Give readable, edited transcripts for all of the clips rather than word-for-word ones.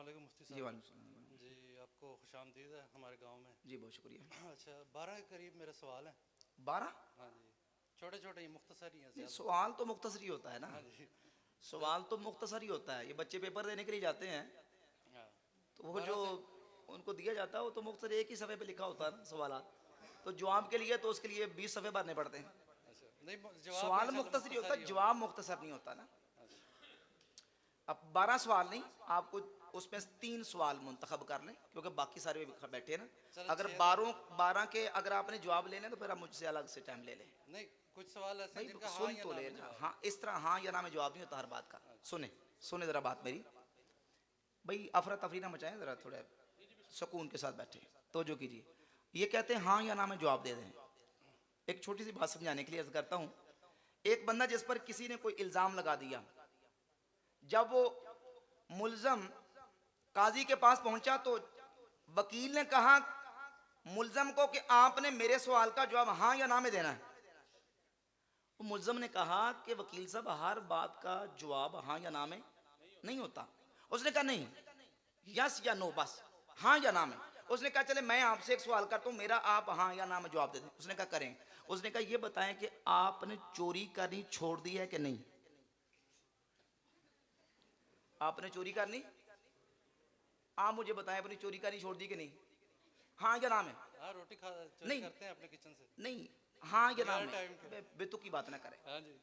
वालेकुम मुफ्ती जी साहब। वालेकुम सलाम। जी आपको खुशामदीद है हमारे गांव में। जी बहुत शुक्रिया। अच्छा 12 के करीब मेरे सवाल हैं। 12? हाँ जी, छोटे छोटे ही मुख्तसर ही हैं नहीं, ज़्यादा। सवाल तो मुख्तसर ही होता है ना। हाँ जी। तो सवाल तो मुख्तसर ही होता है, ये बच्चे पेपर देने के लिए जाते हैं हाँ, तो वो जो 12 से। उनको दिया जाता है वो तो मुख्तसर एक ही सफ़े पे लिखा होता है ना सवालात। तो जवाब के लिए तो उसके लिए 20 सफ़े भरने पड़ते हैं। अच्छा नहीं, जवाब सवाल इंशाल्लाह मुख्तसर ही होता मुख्तसर है, ही होंगे। जवाब मुख्तसर नहीं होता ना। अच्छा अब 12 सवाल नहीं, आपको उसमें 3 सवाल मुंतखब कर लें क्योंकि बाकी सारे भी बैठे हैं ना। चलो अगर 6 कर 12 लेते हैं। 12 के अगर आपने जवाब लेने तो फिर आप मुझसे अलग से टाइम ले लें। नहीं, कुछ सवाल ऐसे हैं भाई जिनका हाँ सुन या तो ना में लेना, जवाब है। हाँ इस तरह हाँ या ना में जवाब नहीं होता हर बात का। अच्छा सुने सुने जरा बात मेरी, भाई अफरा तफरी ना मचाएं, जरा थोड़ा सुकून के साथ बैठे, तवज्जो कीजिए। ये कहते हैं हाँ या ना में जवाब दे दें। एक छोटी सी बात समझाने के लिए अर्ज करता हूँ। एक बंदा जिस पर किसी ने कोई इल्जाम लगा दिया, जब वो मुल्जम काजी के पास पहुंचा तो वकील ने कहा मुल्जम को कि आपने मेरे सवाल का जवाब हाँ या ना में देना है। वो मुल्जम ने कहा कि वकील साहब हर बात का जवाब हाँ या ना में नहीं होता। उसने कहा नहीं, यस या नो बस, हाँ या ना में। उसने कहा चले मैं आपसे एक सवाल करता हूँ, मेरा आप हाँ या ना में जवाब दे दें। उसने कहा करें। उसने कहा ये बताएं कि आपने चोरी करनी छोड़ दी है कि नहीं। आपने चोरी करनी, आप मुझे बताएं अपनी चोरी करनी छोड़ दी कि नहीं, हाँ या ना में। हाँ, रोटी खा चोरी नहीं करते हैं अपने किचन से नहीं, हाँ या ना बगैर में। टाइम के। बेतुकी बात ना करें, हाँ जी।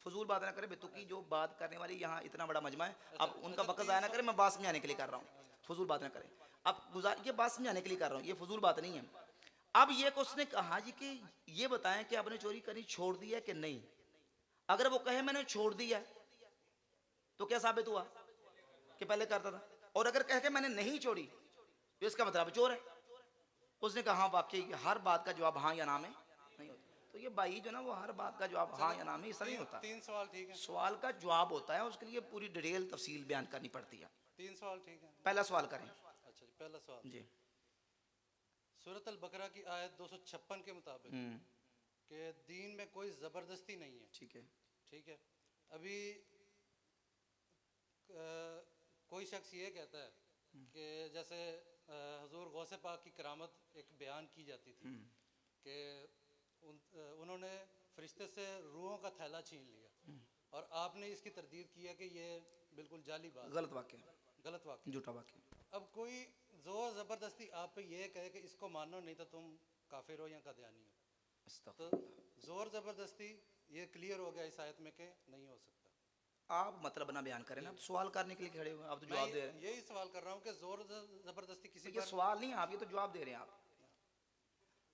फजूल बात ना करें, बेतुकी जो बात करने वाली यहाँ इतना बड़ा मजमा है। अच्छा अब उनका अच्छा, वक्त तीन ज़ाया ना सौ। करें, मैं बात समझाने के लिए कर रहा हूँ। हाँ जी। फजूल बात ना करें। अब गुजार ये बात समझाने के लिए कर रहा हूँ, ये फजूल बात नहीं है। अब ये को उसने कहा जी कि ये बताएं कि आपने चोरी करनी छोड़ दी है कि नहीं। अगर वो कहे मैंने छोड़ दी है तो क्या साबित हुआ कि पहले करता था। और अगर कहे कि मैंने नहीं छोड़ी तो इसका मतलब चोर है। उसने कहा हाँ वाकई हर बात का जवाब हाँ या ना में नहीं होता। तो ये भाई जो ना वो हर बात का जवाब हाँ चलो या ना में इसका नहीं तीन होता। तीन सवाल ठीक है। सवाल का जवाब होता है, उसके लिए पूरी डिटेल तफसील बयान करनी पड़ती है। 3 सवाल ठीक है। पहला सवाल करें। अच्छा जी, पहला सवाल। जी। सूरत अल बकरा की आयत 256 के मुताबिक कि दीन में कोई ज़बरदस्ती नहीं है। ठीक है। ठीक है। अभी कोई शख्स ये कहता है कि जैसे हजूर गौसे पाक की करामत एक बयान की जाती थी कि उन्होंने फरिश्ते से रूहों का थैला छीन लिया, और आपने इसकी तरदीद की है कि ये बिल्कुल जाली बात गलत है, वाक्य, गलत वाक़या। झूठा वाक्य। अब कोई ज़ोर ज़बरदस्ती आप पे ये कहे कि इसको मानो नहीं तो तुम काफिर हो या कदयानी हो, तो अस्तगफिरुल्लाह। ज़ोर ज़बरदस्ती ये क्लियर हो गया इस आयत में कि नहीं हो सकता। आप मतलब ना बयान करें ना, जी, आप सवाल करने के लिए खड़े हुए हैं, आप तो मैं जवाब दे रहे हैं। यही सवाल कर रहा हूँ कि ज़ोर ज़बरदस्ती किसी तो ये पर, सवाल नहीं है, आप ये तो जवाब दे रहे हैं।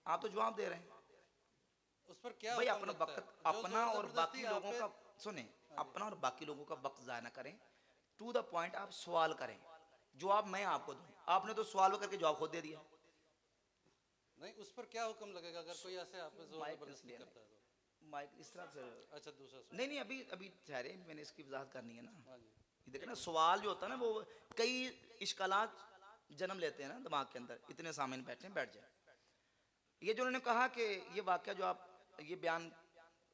आप तो जवाब दे रहे हैं। उस पर क्या भाई हुक्म अपना लगता वक्त है जो अपना ज़ोर और ज़बरदस्ती बाकी आप लोगों पे। का सुने, हाँ जी। अपना और बाकी लोगों का वक्त ज़ाया ना करें। टू द पॉइंट आप सवाल करें, जवाब मैं आपको दूं। आपने तो सवाल करके जवाब खुद दे दिया। नहीं, उस पर क्या हुक्म लगेगा अगर कोई ऐसे आप पे ज़ोर माइक ज़बरदस्ती इसलिए करता है तो। नहीं, माइक इस तरह से। अच्छा, दूसरा नहीं सवाल। नहीं, अभी अभी ठहरे, मैंने इसकी वजाहत करनी है ना। हाँ जी। ये देखे ना, सवाल जो होता है ना वो कई इश्कालात जन्म लेते हैं ना दिमाग के अंदर। इतने सामने बैठे हैं, बैठ जाए। ये जो उन्होंने कहा कि ये वाक्य जो आप ये बयान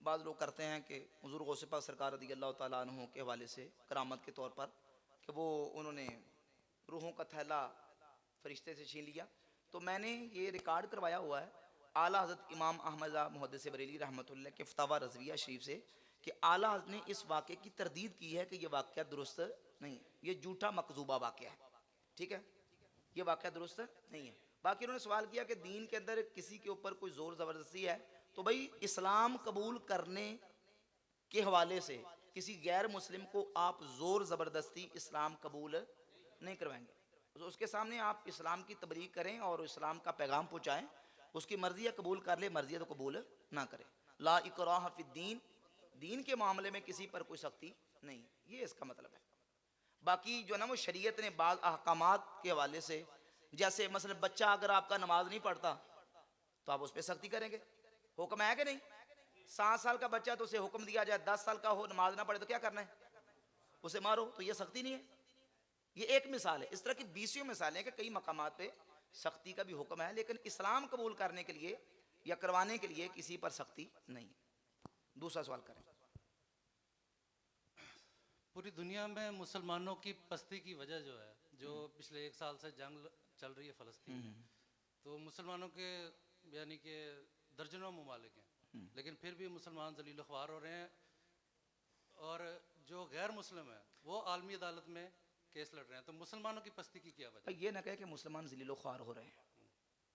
बाद लोग करते हैं कि हुजूर गौसे पाक सरकार रज़ी अल्लाह ताला अन्हु के हवाले से करामत के तौर पर कि वो उन्होंने रूहों का थैला फरिश्ते से छीन लिया। तो मैंने ये रिकॉर्ड करवाया हुआ है आला हज़रत इमाम अहमद मुहद्दिस बरेली रहमतुल्लाह के फतावा रज़विया शरीफ से कि आला हज़रत ने इस वाक़े की तरदीद की है कि ये वाक़या दुरुस्त नहीं है, ये झूठा मकजूबा वाक़या है। ठीक है, ये वाक़या दुरुस्त नहीं है। बाकी उन्होंने सवाल किया कि दीन के अंदर किसी के ऊपर कोई ज़ोर ज़बरदस्ती है, तो भाई इस्लाम कबूल करने के हवाले से किसी गैर मुस्लिम को आप ज़ोर ज़बरदस्ती इस्लाम कबूल नहीं करवाएंगे। तो उसके सामने आप इस्लाम की तबलीग करें और इस्लाम का पैगाम पहुँचाएँ। उसकी मर्ज़ी है कबूल कर ले, मर्ज़ी है तो कबूल ना करे। ला इकराह फिद्दीन, दीन के मामले में किसी पर कोई सख्ती नहीं, ये इसका मतलब है। बाकी जो ना वो शरीयत ने बाद अहकामात के हवाले से, जैसे मसलन बच्चा अगर आपका नमाज नहीं पढ़ता तो आप उस पर सख्ती करेंगे, हुक्म है कि नहीं। 7 साल का बच्चा तो उसे हुक्म दिया जाए 10 साल का हो नमाज ना पढ़े तो क्या करना है, उसे मारो, तो ये सख्ती नहीं है। ये एक मिसाल है, इस तरह की बीसियों मिसालें हैं कि कई मकामात पे सख्ती का भी हुक्म है, लेकिन इस्लाम कबूल करने के लिए या करवाने के लिए किसी पर सख्ती नहीं है। दूसरा सवाल करें। पूरी दुनिया में मुसलमानों की पस्ती की वजह जो है जो पिछले 1 साल से जंग चल रही है फ़लस्तीन में, तो मुसलमानों के यानी कि दर्जनों ममालिक हैं, लेकिन फिर भी मुसलमान जलील ख्वार हो रहे हैं, और जो गैर मुस्लिम है वो आलमी अदालत में केस लड़ रहे हैं। तो मुसलमानों की पस्ती की क्या वजह? ये ना कहे कि मुसलमान ज़लील ख्वार हो रहे हैं।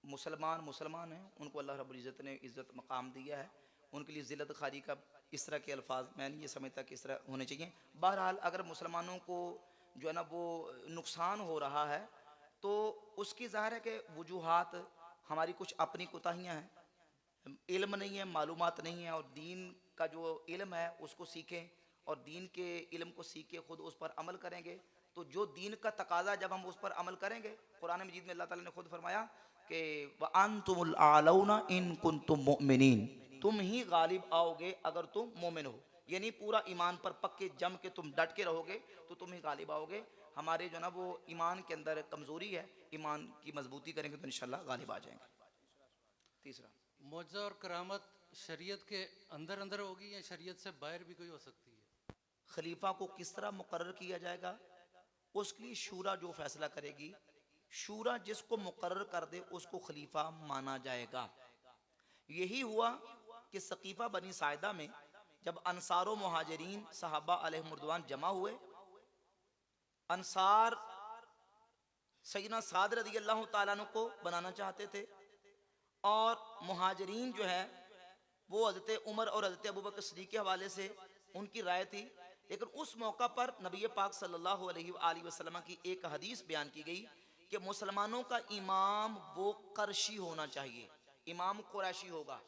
मुसलमान मुसलमान हैं, उनको अल्लाह रब्बुल इज़्ज़त ने इज़्ज़त मकाम दिया है, उनके लिए ज़िल्लत खारी का इस तरह के अल्फाज मैं नहीं ये समझता कि इस तरह होने चाहिए। बहरहाल अगर मुसलमानों को जो है ना वो नुकसान हो रहा है तो उसकी ज़ाहिर है कि वजूहात हमारी कुछ अपनी कोताहियाँ हैं, इल्म नहीं है, मालूमात नहीं है, और दीन का जो इल्म है उसको सीखें और दीन के इल्म को सीख के खुद उस पर अमल करेंगे तो जो दीन का तकाजा जब हम उस पर अमल करेंगे, कुरान मजीद में अल्लाह ताला ने खुद फरमाया कि व अंतुमुल आलौना इन कुंतुम मुमिनीन, तुम ही गालिब आओगे अगर तुम मोमिन हो, यानी पूरा ईमान पर पक्के जम के तुम डट के रहोगे तो तुम ही गालिब आओगे। हमारे जो ना वो ईमान के अंदर कमज़ोरी है, ईमान की मजबूती करेंगे तो इंशाल्लाह गालिब आ जाएंगे। तीसरा, मुआजा और करामत शरीयत के अंदर अंदर होगी या शरीयत से बाहर भी कोई हो सकती है? खलीफा को किस तरह मुकर्रर किया जाएगा उसके लिए शूरा जो फैसला करेगी, शूरा जिसको मुकर्रर कर दे उसको खलीफा माना जाएगा। यही हुआ कि सकीफा बनी साइदा में जब अंसार व मुहाजिरीन सहाबा अलैहिमुर्रिदवान जमा हुए, अंसार सैयदना साद रज़ी अल्लाह ताला अन्हु को बनाना चाहते थे और मुहाजिरीन जो है वो हज़रत उमर और हज़रत अबू बकर सिद्दीक़ के हवाले से उनकी राय थी। लेकिन उस मौका पर नबी पाक सल्लल्लाहु अलैहि वसल्लम की एक हदीस बयान की गई कि मुसलमानों का इमाम वो करशी होना चाहिए, इमाम कुरैशी होगा,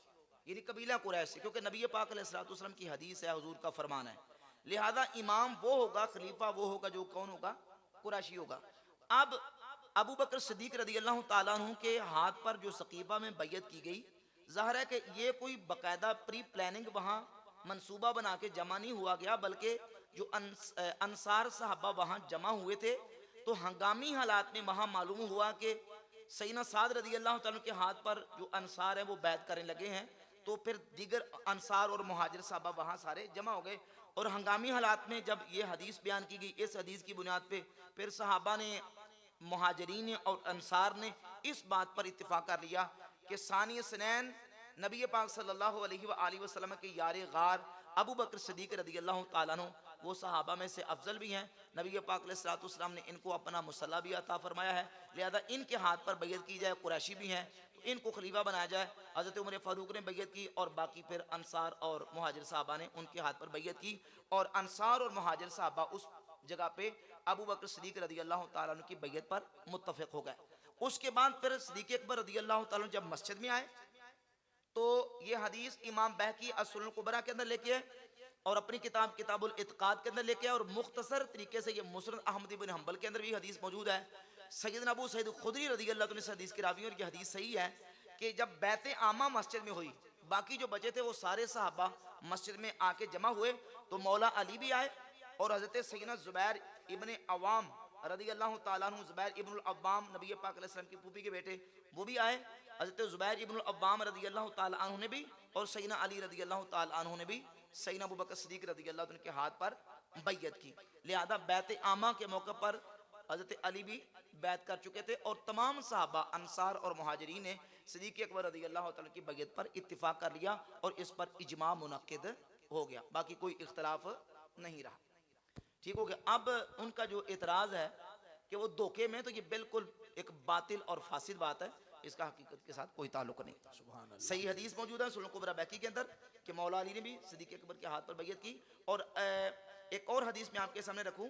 यानी कबीला कुरैशी, क्योंकि नबी पाक अलैहिस्सलातु वस्सलाम की हदीस है, हुजूर का फरमान है, लिहाजा इमाम वो होगा, खलीफा वो होगा जो कौन होगा, कुरैशी होगा। अब अबू बकर सिद्दीक रज़ी अल्लाह ताला अन्हु के हाथ पर जो सकीफा में बैयत की गई, ज़ाहिर है कि ये कोई बाकायदा प्री प्लानिंग वहाँ मंसूबा बना के जमा नहीं हुआ गया, बल्कि जो अंसार साहबा वहाँ जमा हुए थे तो हंगामी हालात में वहाँ मालूम हुआ कि सैयदना साद रज़ी अल्लाह तआला के हाथ पर जो अंसार हैं वो बैत करने लगे हैं, तो फिर दीगर अंसार और मुहाजिर साहबा वहाँ सारे जमा हो गए। और हंगामी हालात में जब ये हदीस बयान की गई, इस हदीस की बुनियाद पे फिर सहाबा ने, मुहाजिरीन और अंसार ने इस बात पर इत्तिफाक कर लिया कि सानी सनैन नबी पाक सल्लल्लाहु अलैहि वसल्लम के यार गार अबू बकर सिद्दीक रज़ी अल्लाह ताला अन्हु वो सहाबा में से अफजल भी हैं। नबी पाक अलैहिस्सलातु वस्सलाम ने इनको अपना मुसल्ला भी अता फरमाया है, लिहाजा इनके हाथ पर बैयत की जाए, कुरैशी भी हैं तो इनको खलीफा बनाया जाए। हज़रत उमर फारूक ने बैयत की और बाकी फिर अंसार और मुहाजिर साहबा ने उनके हाथ पर बैयत की और अंसार और मुहाजिर साहबा उस जगह पे अबू बकर सिद्दीक रज़ी अल्लाह ताला अन्हु की बैयत पर मुत्तफिक हो गए। उसके बाद फिर सिद्दीक अकबर रज़ी अल्लाह ताला अन्हु जब मस्जिद में आए तो ये हदीस इमाम बहकी अस-सुनन कुबरा के अंदर लेके आए और अपनी किताब किताबुल इत्काद के अंदर लेके आए और मुख्तसर तरीके से ये मुस्नद अहमद इब्न हंबल के अंदर भी हदीस मौजूद है। सैयदना अबू सईद खुदरी रज़ी अल्लाह तआला इस हदीस की रावी और ये हदीस सही है कि जब बैत आमा मस्जिद में हुई, बाकी जो बचे थे वो सारे सहाबा मस्जिद में आके जमा हुए तो मौला अली भी आए और हज़रत सैयदना ज़ुबैर इब्न अवाम रज़ी अल्लाह ताला अन्हु, ज़ुबैर इब्न अव्वाम नबी पाक अलैहि सल्लम की फूफी के बेटे, वो भी आए। हज़रत ज़ुबैर इब्न अव्वाम रज़ी अल्लाह ताला अन्हु ने भी और सैयदना अली रज़ी अल्लाह ताला अन्हु ने भी सैयदना अबू बकर सिद्दीक रज़ी अल्लाह ताला के हाथ पर बैयत की। लिहाजा बैत आमा के मौके पर हज़रत अली भी बैत कर चुके थे और तमाम सहाबा अंसार और मुहाजिरीन ने सिद्दीक अकबर रज़ी अल्लाह ताला की बैयत पर इत्तिफाक कर लिया और इस पर इजमा मुनक्किद हो गया, बाकी कोई इख्तलाफ नहीं रहा। ठीक हो गया। अब उनका जो एतराज़ है कि वो धोखे में, तो ये बिल्कुल एक बातिल और फासिद बात है, इसका हकीकत के साथ कोई ताल्लुक नहीं। सही हदीस मौजूद है सुनन कुबरा बैकी के अंदर कि मौला अली ने भी सिद्दीक अकबर के हाथ पर बैयत की। और एक और हदीस मैं आपके सामने रखूं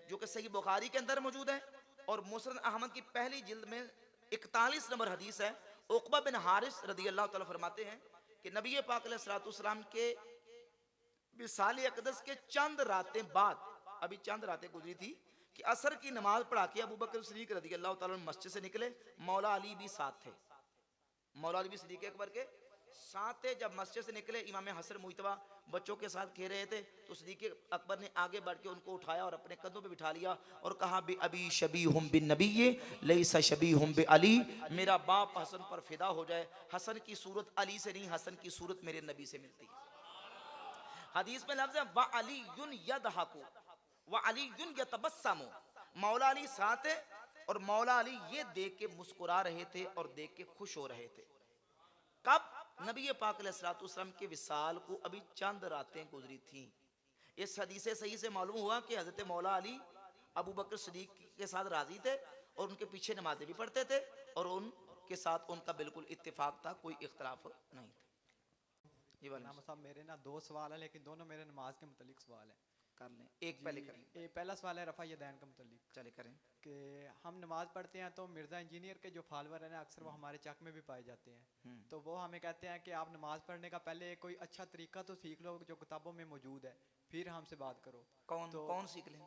जो कि सही बुखारी के अंदर मौजूद है और मुस्नद अहमद की पहली जिल्द में 41 नंबर हदीस है। उक़बा बिन हारिस रज़ी अल्लाह तआला फरमाते हैं कि नबी पाक अलैहिस्सलातु वस्सलाम के विसाल अक़दस के चंद रातें बाद, अभी चंद रातें गुजरी थी कि असर की नमाज पढ़ा के अबू बकर सिद्दीक रज़ी अल्लाह ताला मस्जिद से निकले, मौला अली भी साथ थे, मौला अली भी सिद्दीक अकबर के साथ थे। जब मस्जिद से निकले इमाम हसन मुइतबा बच्चों के साथ खेल रहे थे तो सिद्दीक अकबर ने आगे बढ़ के उनको उठाया और अपने कंधों पे बिठा लिया और कहा बि अबी शबीहुम बिन नबी लैसा शबीहुम बि अली, मेरा बाप हसन पर फिदा हो जाए, हसन की सूरत अली से नहीं, हसन की सूरत मेरे नबी से मिलती है। हदीस में लफ्ज़ है व अलीयुन यदहकु व अलीयुन यतबस्समु, मौला अली साथ है और मौला अली ये देख के मुस्कुरा रहे थे और देख के खुश हो रहे थे। कब? नबी पाक अलैहिस्सलाम के विसाल को अभी चंद रातें गुजरी थी। इस हदीस सही से मालूम हुआ कि हजरत मौला अली अबू बकर सिद्दीक के साथ राजी थे और उनके पीछे नमाजें भी पढ़ते थे और उनके साथ उनका बिल्कुल इत्तेफाक था, कोई इख्तलाफ नहीं था। ये वाला नाम साहब मेरे ना दो सवाल है, लेकिन दोनों मेरे नमाज के मुतालिक सवाल है। कर लें, एक पहले कर लें। पहला सवाल है रफ़ा यदैन के मुतालिक चले करें। कि हम नमाज पढ़ते हैं तो मिर्ज़ा इंजीनियर के जो फॉलोअर हैं ना अक्सर वो हमारे चक में भी पाए जाते हैं, तो वो हमें कहते हैं कि आप नमाज पढ़ने का पहले कोई अच्छा तरीका तो सीख लो जो किताबों में मौजूद है, फिर हमसे बात करो। कौन सीख लें?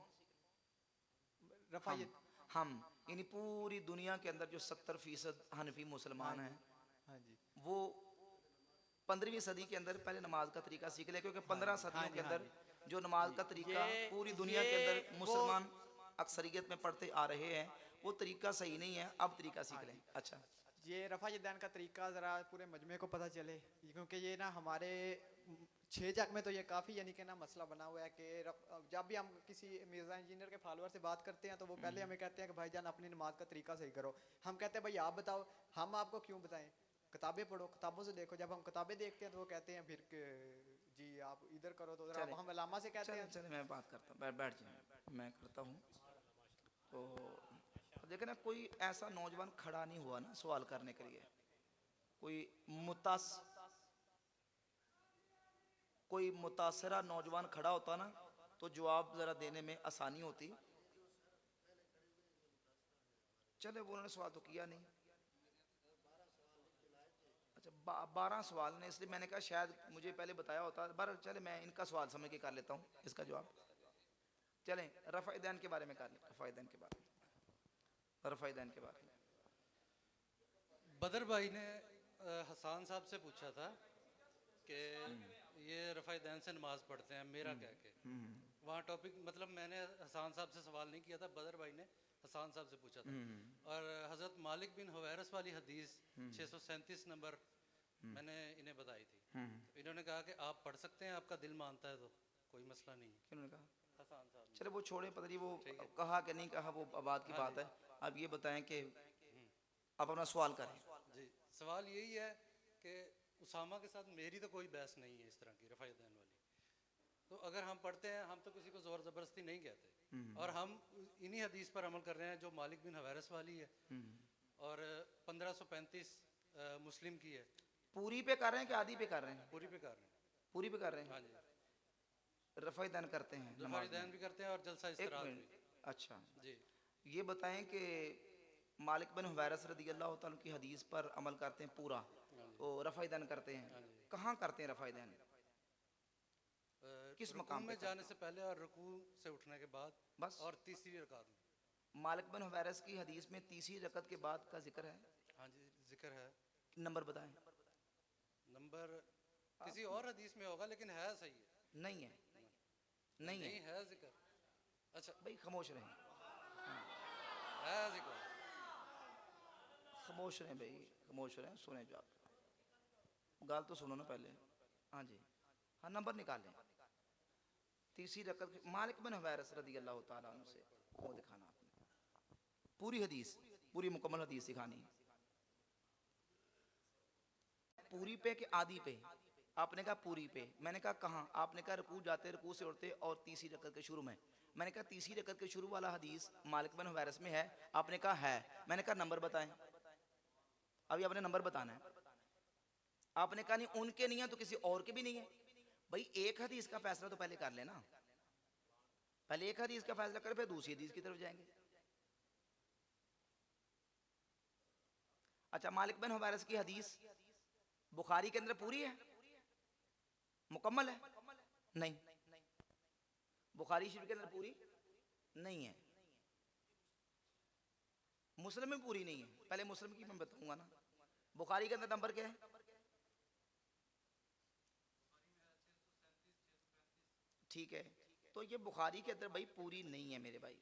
रफ़ा हम यानी पूरी दुनिया के अंदर जो 70% हनफी मुसलमान हैं, हाँ जी, वो 15वीं सदी के अंदर पहले नमाज का तरीका सीख ले, क्योंकि 15 सदियों के अंदर जो नमाज का तरीका पूरी दुनिया के अंदर मुसलमान अक्सरियत में पढ़ते आ रहे हैं, वो तरीका सही नहीं है, अब तरीका सीख लें। अच्छा, ये रफ़ा यदैन का तरीका ज़रा पूरे मजमे को पता चले, क्योंकि ये ना हमारे 6 जग में तो ये काफ़ी यानी कि ना मसला बना हुआ है कि जब भी हम किसी मिर्ज़ा इंजीनियर के फॉलोअर से बात करते हैं तो वो पहले हमें कहते हैं कि भाईजान अपनी नमाज का तरीका सही करो। हम कहते हैं भाई आप बताओ, हम आपको क्यों बताएं, किताबें पढ़ो, किताबों से देखो। जब हम किताबें देखते हैं तो वो कहते हैं फिर कि जी आप इधर करो, तो जरा हम अलामा से कहते हैं। चले मैं बात करता हूँ, बैठ जाए, मैं करता हूँ। तो देखे ना, कोई ऐसा नौजवान खड़ा नहीं हुआ ना सवाल करने के लिए, कोई मुतासरा नौजवान खड़ा होता ना तो जवाब जरा देने में आसानी होती। चले वो उन्होंने सवाल तो किया नहीं। अच्छा, 12 सवाल ने, इसलिए मैंने कहा शायद मुझे पहले बताया होता। बार चले मैं इनका सवाल समझ के कर लेता हूँ इसका जवाब। चलें रफ़ा दैन के बारे में कर लें, रफ़ा दैन के बारे में, रफ़ा दैन के बारे में। बदर भाई ने हसान साहब से पूछा था कि ये रफ़ा दैन से नमाज पढ़ते हैं, मेरा कह के वहाँ टॉपिक, मतलब मैंने हसान साहब से सवाल नहीं किया था, बदर भाई ने हसान साहब से पूछा था। और हज़रत मालिक बिन हुवैरस वाली हदीस 637 नंबर मैंने इन्हें बताई थी। इन्होंने कहा कि आप पढ़ सकते हैं, आपका दिल मानता है तो कोई मसला नहीं है। किन्होंने कहा? हसान साहब ने। चले वो छोड़े, पता नहीं वो कहा कि नहीं कहा, वो बात की बात है। अब ये बताएं कि आप अपना सवाल करें। जी, सवाल यही है कि उसामा के साथ मेरी तो कोई बहस नहीं है इस तरह की रफ़ा दैन वाली। तो अगर हम पढ़ते हैं, हम तो किसी को ज़ोर ज़बरदस्ती नहीं कहते, और हम इन्हीं हदीस पर अमल कर रहे हैं जो मालिक बिन हुवैरस वाली है और 1535 मुस्लिम की है। पूरी पे कर रहे हैं कि आधी पे कर रहे हैं? पूरी पे कर रहे हैं। पूरी पे कर रहे हैं। हाँ जी, रफ़ा दैन करते हैं रफ़ा नमाज दैन में। भी करते हैं और जलसा एक इस्तराहत मिनट, भी। अच्छा जी, ये बताएं कि मालिक बिन हुवैरस रदी अल्लाह तआला की हदीस पर अमल करते हैं पूरा, तो रफ़ा दैन करते हैं, कहाँ करते हैं रफ़ा दैन? किस रुकू मकाम पे में जाने से पहले और रुकू से उठने के बाद, बस? और तीसरी रकात में। मालिक बिन हुवैरस की हदीस में तीसरी रकत के बाद का जिक्र है। हाँ जी, जिक्र है। नंबर बताएं। नंबर किसी और हदीस में होगा, लेकिन है सही है। नहीं है, नहीं है है जिक्र। अच्छा, भाई, खामोश रहें, है जिक्र। खामोश रहें भाई, खामोश रहें, सुने जो आप गाल तो सुनो ना पहले। हाँ जी, हाँ नंबर निकालें। तीसरी रकत मालिक बिन हुवैरस रदी अल्लाह तआला अन्हु से वो दिखाना आपने, पूरी हदीस, पूरी मुकम्मल हदीस दिखानी। पूरी पे कि आधी पे? आपने कहा पूरी पे, मैंने कहा कहाँ? आपने कहा रुकू जाते, रुकू से उठते और तीसरी रकत के शुरू में। मैंने कहा तीसरी रकत के शुरू वाला हदीस मालिक बिन हुवैरस में है, आपने कहा है। मैंने कहा नंबर बताएं, अभी आपने नंबर बताना है। आपने कहा नहीं उनके नहीं है तो किसी और के भी नहीं है। भाई एक हदीस का फैसला तो पहले कर लेना, पहले एक हदीस का फैसला करें फिर दूसरी हदीस की तरफ जाएंगे। अच्छा, मालिक बिन हुवैरस की हदीस बुखारी के अंदर पूरी है, मुकम्मल है? नहीं, बुखारी शरीफ के अंदर पूरी नहीं है, मुस्लिम में पूरी नहीं है। पहले मुस्लिम की मैं बताऊंगा ना, बुखारी के अंदर नंबर क्या है? ठीक है, तो ये बुखारी के अंदर भाई पूरी नहीं है मेरे भाई,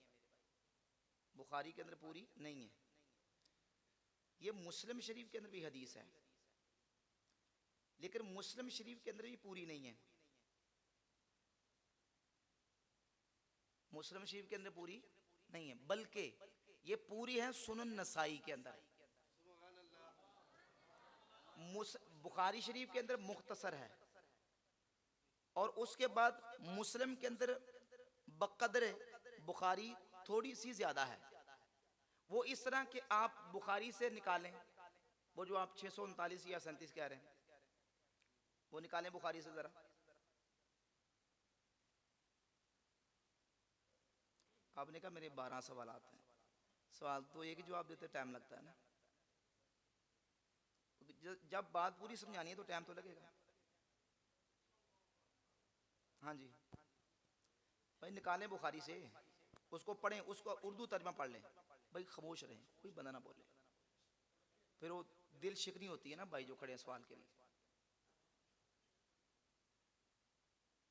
बुखारी के अंदर पूरी नहीं है। ये मुस्लिम शरीफ के अंदर भी हदीस है, लेकिन मुस्लिम शरीफ के अंदर भी पूरी नहीं है। मुस्लिम शरीफ के अंदर पूरी नहीं है, बल्कि ये पूरी है सुनन नसाई के अंदर, बुखारी शरीफ के अंदर मुख्तसर है, और उसके बाद मुस्लिम के अंदर बकदर बुखारी थोड़ी सी ज्यादा है। वो इस तरह के आप बुखारी से निकालें, वो जो आप 639 या 37 कह रहे हैं, वो निकालें बुखारी से जरा। आपने कहा मेरे 12 सवाल आते हैं, सवाल तो एक ही जवाब देते टाइम लगता है ना, जब बात पूरी समझानी है तो टाइम तो लगेगा। हाँ जी भाई, निकालें बुखारी से, उसको पढ़ें, उसको उर्दू तर्जमा पढ़ लें भाई, खामोश रहें, कोई बंदा ना बोले, फिर वो दिल शिकनी होती है ना भाई जो खड़े हैं सवाल के लिए।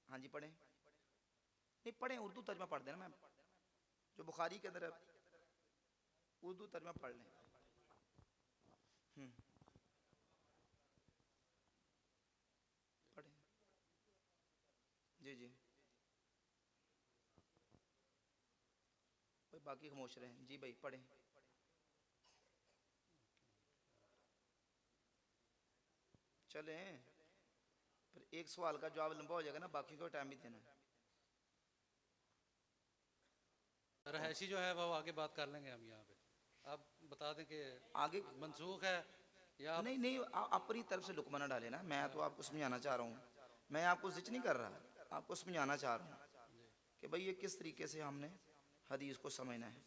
हाँ जी पढ़ें, नहीं पढ़ें, उर्दू तर्जमा पढ़ देना मैम, जो बुखारी के अंदर उर्दू तर्जमा पढ़ लें। पढ़ें जी जी, भाई बाकी खामोश रहें जी भाई, पढ़ें। चलें, फिर एक सवाल का जवाब लंबा हो जाएगा ना, बाकी को टाइम भी देना है। रहायशी जो है वो आगे बात कर लेंगे हम यहाँ पे, आप बता दें कि आगे मनसूख है या आप... नहीं नहीं, अपनी तरफ से लुकमा ना डाले ना, मैं तो आपको समझाना चाह रहा हूँ, मैं आपको जिच नहीं कर रहा, आपको समझाना चाह रहा हूँ कि भाई ये किस तरीके से हमने हदीस को समझना है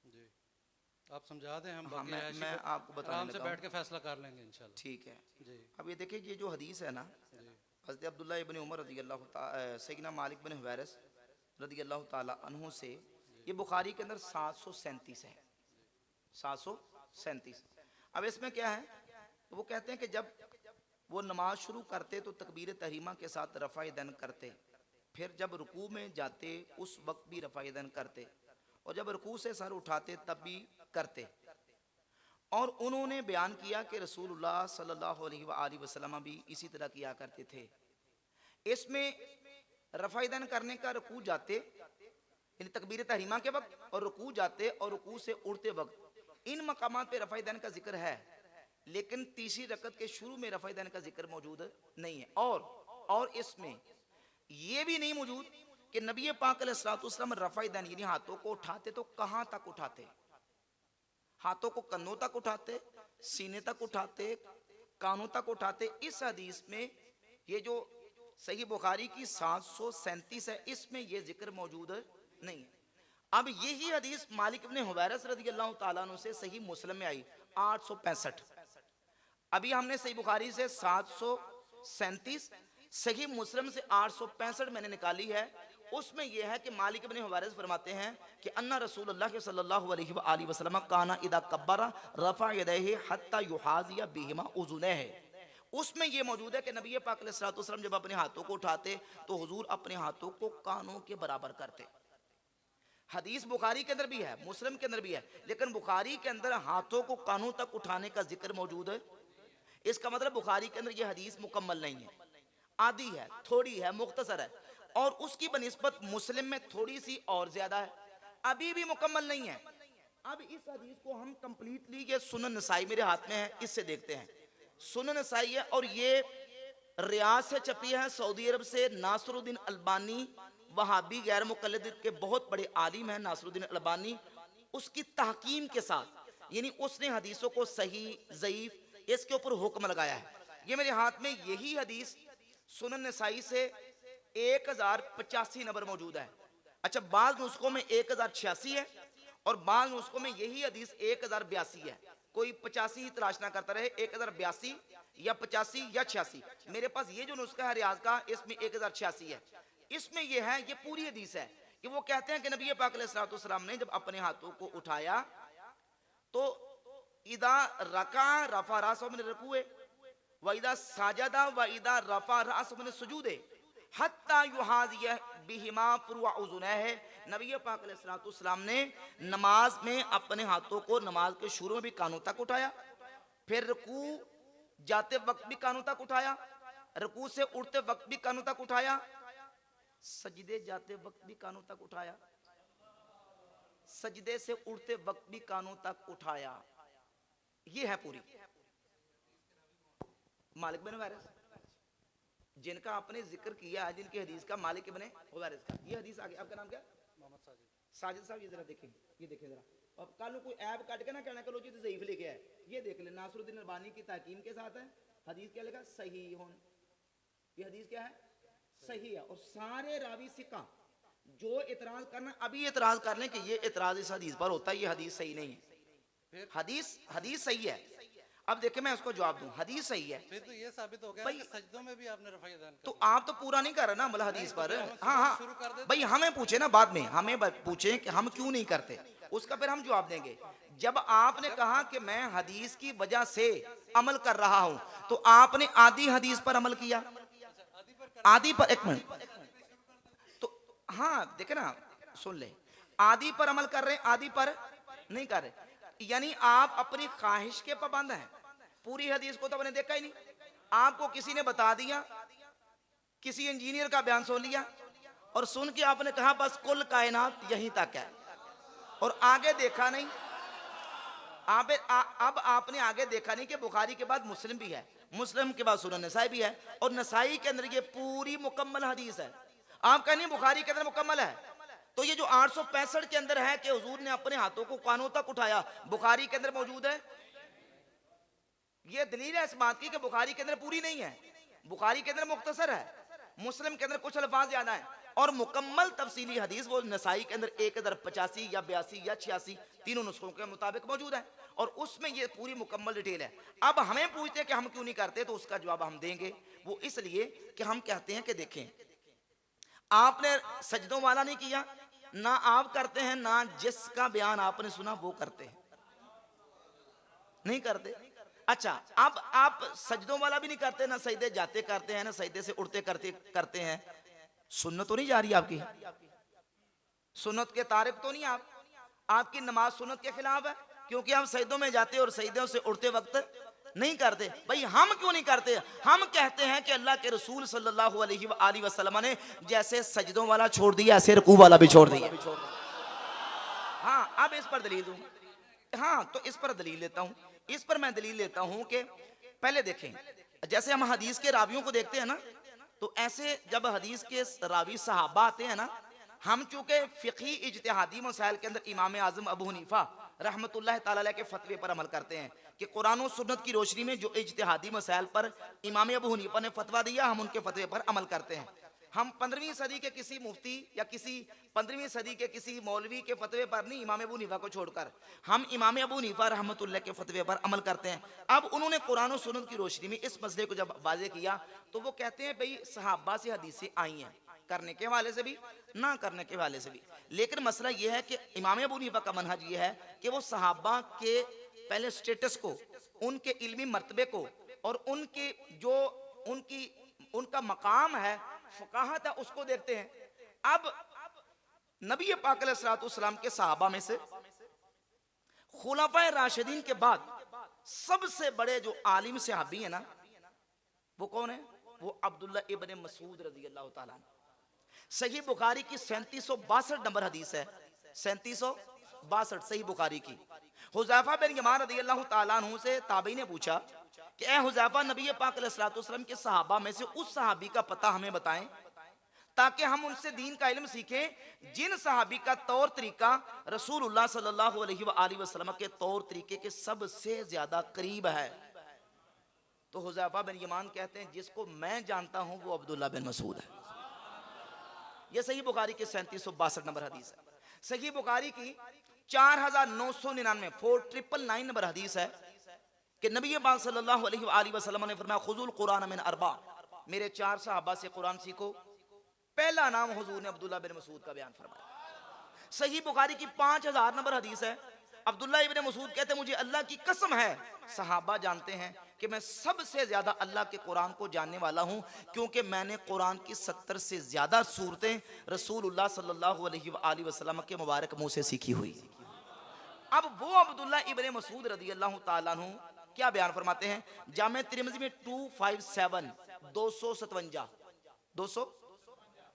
जी। आप समझा दें, हम हाँ, बाकी रहायशी मैं को आपको बताने आराम से लगा बैठ हूँ। के फैसला कर लेंगे इंशाल्लाह। ठीक है, जी अब ये देखिए, ये जो हदीस है ना, जी हज़रत अब्दुल्ला इब्न उमर रज़ी अल्लाह सैयदना मालिक बिन हुवैरिस रज़ी अल्लाह ताला अन्हु से, ये बुखारी के अंदर 737 है, 737। अब इसमें क्या है, तो वो कहते हैं कि जब वो नमाज शुरू करते तो तकबीर तहरीमा के साथ रफ़ा दन करते, फिर जब रुकू में जाते उस वक्त भी रफ़ा दन करते, और जब रुकू से सर उठाते तब भी करते। और उन्होंने बयान किया कि रसूलुल्लाह सल्लल्लाहु अलैहि वसल्लम भी इसी तरह किया करते थे। इसमें रफ़ा दन करने का रुकू जाते यानी तकबीर तहरीमा के वक्त, और रुकू जाते और रुकू से उड़ते वक्त, इन मकामात पे रफ़ा दन का जिक्र है, लेकिन तीसरी रकत के शुरू में रफ़ा दन का जिक्र मौजूद नहीं है। और इसमें यह भी नहीं मौजूद कि नबी पाक अलैहिस्सलाम रफ़ा दन यानी हाथों को उठाते तो कहां तक उठाते, हाथों को कंधों तक उठाते, सीने तक उठाते, कानों तक उठाते। इस हदीस में ये जो सही बुखारी की 737 है, इसमें ये जिक्र मौजूद नहीं है। अब यही हदीस मालिक इब्न हुवैरिस रज़ियल्लाहु ताला अन्हु से सही मुस्लिम में आई 865। अभी हमने सही बुखारी से 737, सही मुस्लिम से 865 मैंने निकाली है। उसमें यह है कि मालिक इब्न हुवैरिस फरमाते हैं कि अन्ना रसूलुल्लाह सल्लल्लाहु अलैहि वसल्लम काना इदा कब्बरा रफा यदैहि हत्ता युहाज़िया बिहिमा उज़ुनैहि। उसमें यह मौजूद है कि नबी पाक अलैहि वसल्लम जब अपने हाथों को उठाते तो हुजूर अपने हाथों को कानों के बराबर करते। हदीस बुखारी के अंदर भी है, मुस्लिम के अंदर भी है, लेकिन बुखारी के अंदर हाथों को कानों तक उठाने का जिक्र मौजूद है। इसका मतलब बुखारी के अंदर यह हदीस मुकम्मल नहीं है, आधी है, थोड़ी है, मुख्तसर है, और उसकी बनिस्बत मुस्लिम में थोड़ी सी और ज्यादा है, अभी भी मुकम्मल नहीं है। अब इस हदीस को हम कंप्लीटली, ये सुनन नसाई मेरे हाथ में है, इससे देखते हैं। सुनन नसाई है और ये रियाज से छपी है, सऊदी अरब से। नासरुद्दीन अलबानी वहाबी गैर मुकल्लिद के बहुत बड़े आलिम हैं नासरुद्दीन अलबानी, उसकी तहकीम के साथ, यानी उसने हदीसों को सही ज़ईफ इसके ऊपर हुक्म लगाया है। ये मेरे हाथ में यही हदीस सुनन नसाई से 1085 नंबर मौजूद है। अच्छा, बाज़ नुस्खों में 1086 है और बाज़ नुस्खों में यही हदीस 1082 है। कोई 85 ही तलाश ना करता रहे, 1082 या 85 या 86। मेरे पास ये जो नुस्खा है रियाज का, इसमें 1086 है। इसमें यह है, ये पूरी हदीस है कि वो कहते हैं कि नबी पाक अलैहिस्सलाम ने जब अपने हाथों को उठाया तो इदा रका रफा रासो मिन रुकुए व इदा साजदा व इदा रफा रासो मिन सुजूदे हत्ता युहाज़िया बिहिमा फुरुआ उज़ुनैहि। नबी पाक अलैहिस्सलाम ने नमाज में अपने हाथों को नमाज के शुरू में भी कानों तक उठाया, फिर रुकू जाते वक्त भी कानों तक उठाया, रुकू से उठते वक्त भी कानों तक उठाया, सजदे जाते वक्त भी कानों तक उठाया। सजदे से उठते वक्त भी कानों तक उठाया। ये है पूरी मालिक बिन वारिस, जिनका आपने जिक्र किया, जिनकी हदीस का मालिक इब्ने वारिस का। ये हदीस आगे, आपका नाम क्या? मोहम्मद साजिद। साजिद साहब ये जरा देखें, ये देखें जरा। अब कल कोई ऐप काट के ना कहना करो जी तो ज़ईफ लेके आए। ये देख ले, नासरुद्दीन अलबानी की ताकीम के साथ है। हदीस क्या लिखा? सही होन। ये हदीस क्या है? सही है। और सारे रावी सिक्का। जो इतराज करना अभी इतराज कर लें कि ये इतराज इस हदीस पर होता है, ये हदीस सही नहीं है। हदीस सही है। अब देखें मैं उसको जवाब दूं, हदीस सही है। फिर तो ये साबित हो गया भाई, कि सजदों में भी आपने रफ़ा यदैन तो आप तो पूरा नहीं कर रहे ना अमल हदीस पर। हाँ शुरू कर हाँ देते भाई, हमें पूछे ना बाद में, हमें पूछे कि हम क्यों नहीं करते, उसका फिर हम जवाब देंगे। जब आपने कहा कि मैं हदीस की वजह से अमल कर रहा हूं, तो आपने आधी हदीस पर अमल किया, आधी पर, एक मिनट, तो हाँ देखे ना, सुन ले, आधी पर अमल कर रहे हैं, आधी पर नहीं कर रहे। यानी आप अपनी ख्वाहिश के पाबंद हैं। पूरी हदीस को तो आपने देखा ही नहीं, आपको किसी ने बता दिया, किसी इंजीनियर का बयान सुन लिया और सुन के आपने कहा बस कुल कायनात यहीं तक है, और आगे देखा नहीं। अब आपने आगे देखा नहीं कि बुखारी के बाद मुस्लिम भी है, मुस्लिम के बाद सुनन नसाई भी है, और नसाई के अंदर ये पूरी मुकम्मल हदीस है। आप कहें नहीं बुखारी के अंदर मुकम्मल है, तो ये जो 865 के अंदर है कि हुजूर ने अपने हाथों को कानों तक उठाया, बुखारी के अंदर मौजूद है। ये दलील है इस बात की कि बुखारी के अंदर पूरी नहीं है, बुखारी के अंदर मुख्तसर है, मुस्लिम के अंदर कुछ अल्फाज ज्यादा है, और मुकम्मल तफसीली हदीस वो नसाई के अंदर 1085 या 82 या 86 तीनों नुस्खों के मुताबिक मौजूद है, और उसमें ये पूरी मुकम्मल डिटेल है। अब हमें पूछते हैं कि हम क्यों नहीं करते, तो उसका जवाब हम देंगे। वो इसलिए कि हम कहते हैं कि देखें, आपने सजदों वाला नहीं किया, ना आप करते हैं, ना जिसका बयान आपने सुना वो करते हैं, नहीं करते। अच्छा, अब आप सजदों वाला भी नहीं करते, ना सजदे जाते करते हैं, ना सजदे से उठते करते हैं। सुन्नत तो नहीं जा रही आपकी, सुन्नत के तारिक तो नहीं आप, आपकी नमाज सुन्नत के खिलाफ है, क्योंकि हम सजदों में जाते और सजदों से उठते वक्त नहीं करते। भाई हम क्यों नहीं करते? हम कहते हैं कि अल्लाह के रसूल सल्लल्लाहु अलैहि वसल्लम ने जैसे सजदों वाला छोड़ दिया, ऐसे रुकू वाला भी छोड़ दिया। हाँ, अब इस पर दलील दूं। हाँ, तो इस पर दलील लेता हूं, इस पर मैं दलील लेता हूं कि पहले देखें, जैसे हम हदीस के रावियों को देखते हैं ना, तो ऐसे जब हदीस के रावी सहाबा आते हैं ना, हम चूंकि फिक़ही इज्तिहादी मसाइल के अंदर इमाम आज़म अबू हनीफा रहमतुल्लाह ताला अलैह के फतवे पर अमल करते हैं कि कुरान और सुन्नत की रोशनी में जो इज्तिहादी मसाइल पर इमाम अबू हनीफा ने फतवा दिया, हम उनके फतवे पर अमल करते हैं। हम 15वीं सदी के किसी मुफ्ती या किसी 15वीं सदी के किसी मौलवी के फतवे पर नहीं, इमाम अबू हनीफा को छोड़कर हम इमाम अबू हनीफा रहमतुल्लाह के फतवे पर अमल करते हैं। अब उन्होंने कुरान और सुन्नत की रोशनी में इस मसले को जब वाज़े किया, तो वो कहते हैं भाई सहाबा से हदीसें आई हैं, करने के हवाले से भी, ना करने के हवाले से भी। लेकिन मसला यह है कि इमाम अबू हनीफा का मनहज ये है कि वो सहाबा के पहले स्टेटस को, उनके इल्मी मर्तबे को, और उनके जो उनका मकाम है, फ़क़ाहत है, उसको देखते हैं। अब नबी पाक अलैहिस्सलाम के सहाबा में से खुलाफाए राशिदीन के बाद सबसे बड़े जो आलिम सहाबी है ना, वो कौन है? वो अब्दुल्ला इब्ने मसूद रज़ियल्लाहु ताला अन्हु। सही बुखारी की 3762 नंबर हदीस है, 3762 सही बुखारी की। हुज़ैफा बिन यमान रज़ियल्लाहु ताला अन्हु से ताबी ने पूछा कि ए हुज़ैफा, नबी पाक अलैहिस्सलातु वस्सलाम के सहाबा में से उस सहाबी का पता हमें बताएं ताकि हम उनसे दीन का इल्म सीखें जिन सहाबी का तौर तरीका रसूलुल्लाह सल्लल्लाहु अलैहि वसल्लम के तौर तरीके के सबसे ज्यादा करीब है। तो हुज़ैफा बिन यमान कहते हैं जिसको मैं जानता हूं वो अब्दुल्ला बिन मसूद है। यह सही बुखारी के 3762 नंबर हदीस है। सही बुखारी की 4999 4999 नंबर हदीस है कि नबी पाक सल्लल्लाहु अलैहि वसल्लम ने फरमाया खुज़ुल कुरान मिन अरबा, मेरे 4 सहाबा से कुरान सीखो। पहला नाम हुजूर ने अब्दुल्ला बिन मसूद का बयान फरमाया। सही बुखारी की 5000 नंबर हदीस है। अब्दुल्ला इब्ने मसूद कहते मुझे अल्लाह की कसम है, सहाबा जानते हैं कि मैं सबसे ज्यादा अल्लाह के कुरान को जानने वाला हूं, क्योंकि मैंने कुरान की 70 से ज्यादा सूरतें रसूलुल्लाह सल्लल्लाहु अलैहि वसल्लम के मुबारक मुंह से सीखी हुई। अब वो अब्दुल्ला इब्ने मसूद रज़ियल्लाहु ताला अन्हु क्या बयान फरमाते हैं? जामे तिरमिज़ी में 257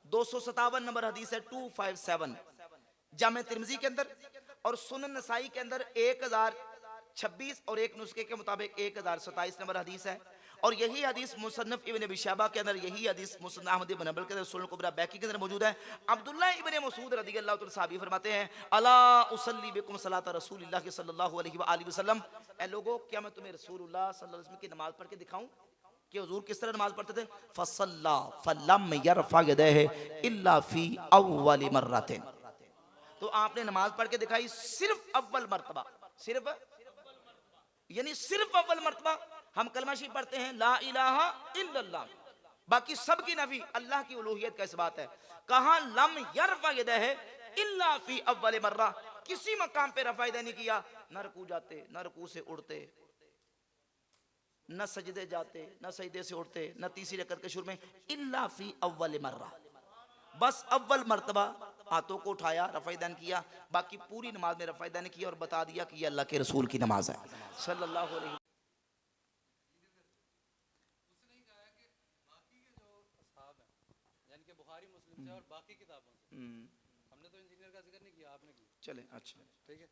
257 नंबर हदीस है। 257 जामे तिरमिज़ी के अंदर और सुनन नसाई के अंदर 1026 और एक नुस्खे के मुताबिक 1027 नंबर हदीस है। और यही हदीस मुसन्नफ इब्न अबी शैबा के अंदर, यही हदीस मुसन्नफ अहमद इब्न हंबल के अंदर, सुनन कुबरा बैकी के अंदर मौजूद है। अब्दुल्लाह इब्न मसूद रदियल्लाहु तआला साहबी फरमाते हैं, अला उसल्ली बिकुम सलात रसूलिल्लाह सल्लल्लाहु अलैहि व आलिहि वसल्लम, ए लोगों क्या मैं तुम्हें रसूलुल्लाह सल्लल्लाहु अलैहि वसल्लम की नमाज पढ़ के दिखाऊं कि हुजूर किस तरह नमाज पढ़ते थे। फसल्ला फलम यरफा यदैहि इल्ला फी अव्वल मर्रतिन, तो आपने नमाज पढ़ के दिखाई सिर्फ अव्वल मर्तबा, सिर्फ यानी सिर्फ अव्वल मर्तबा। हम कलमा शरीफ पढ़ते हैं ला इलाहा इल्लल्लाह, बाकी सब की नफी, अल्लाह की उलूहियत का इस बात है। कहा लम यरफा यदैहि इल्ला फी अव्वल मर्रा, किसी मकाम पे रफा यदै नहीं किया, न रुकू जाते, न रुकू से उड़ते, न सजदे जाते, न सजदे से उठते, न तीसरी रकअत के शुरू में, इल्ला फी अव्वल मर्रा, बस अव्वल मर्तबा हाथों को उठाया, रफ़ाइदान किया, बाकी पूरी नमाज में रफ़ाइदान किया और बता दिया कि ये अल्लाह के रसूल की नमाज है सल्लल्लाहु अलैहि। उसने ही कहा कि बाकी के जो असहाब हैं, यानी कि बुखारी मुस्लिम से और बाकी किताबों से, हमने तो इंजीनियर का जिक्र नहीं किया, आपने किया, चले अच्छा, ठीक है।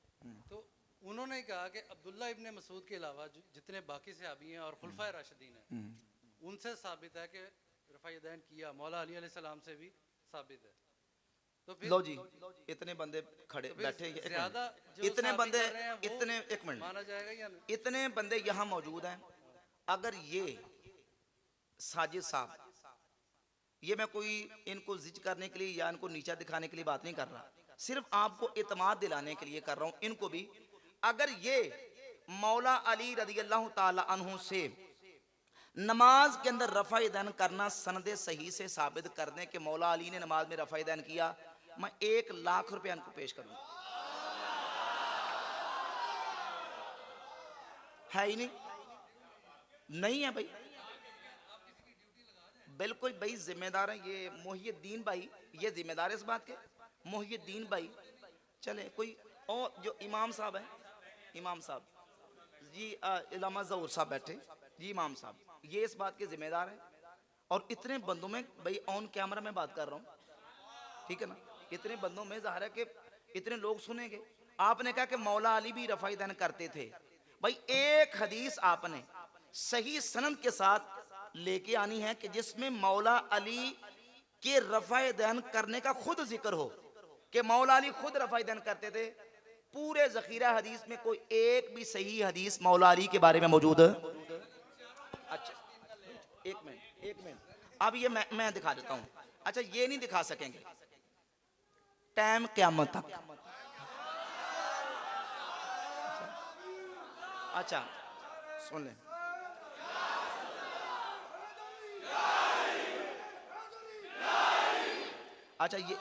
तो उन्होंने ही कहा कि अब्दुल्ला इब्न मसूद के अलावा जितने बाकी सहाबी हैं और खुलफाए राशिदीन हैं, उनसे साबित है कि रफ़ा यदैन किया, मौला अली अलैहिस्सलाम से भी साबित है। तो फिर लो जी, इतने बंदे खड़े तो फिर बैठे हैं, ज्यादा जो इतने साबित बंदे, कर रहे हैं वो इतने, एक मिनट, माना जाएगा या नहीं? इतने बंदे यहाँ मौजूद हैं। अगर ये साजिद साहब, ये मैं कोई इनको जिज करने के लिए या इनको नीचा दिखाने के लिए बात नहीं कर रहा, सिर्फ आपको इत्माद दिलाने के लिए कर रहा हूँ। इनको भी अगर ये मौला अली रदियल्लाहु ताला अन्हु से नमाज के अंदर रफ़ा यदैन करना सनदे सही से साबित कर दें कि मौला अली ने नमाज में रफ़ा यदैन किया, मैं 1 लाख रुपया इनको पेश करूंगा। है ही नहीं, नहीं है भाई, बिल्कुल भाई जिम्मेदार है ये मोहिउद्दीन भाई, ये जिम्मेदार है इस बात के, मोहिउद्दीन भाई। चले कोई और जो इमाम साहब है, इमाम साहब जी, इलामा ज़हूर साहब बैठे जी, इमाम साहब ये इस बात के जिम्मेदार है। और इतने बंदों में भाई ऑन कैमरा में बात कर रहा हूँ, ठीक है ना, इतने बंदों में ज़ाहिर है कि इतने लोग सुनेंगे। आपने कहा कि मौला अली भी रफ़ा यदैन करते थे, भाई एक हदीस आपने सही सनद के साथ लेके आनी है कि जिसमें मौला अली के रफ़ा यदैन करने का खुद जिक्र हो कि मौला अली खुद रफ़ा यदैन करते थे। पूरे ज़खीरा हदीस में कोई एक भी सही हदीस मौला अली के बारे में मौजूद है? अच्छा एक मिनट, अब ये मैं दिखा देता हूँ। अच्छा ये नहीं दिखा सकेंगे, टाइम क़यामत तक। अच्छा सुन लें, अच्छा ये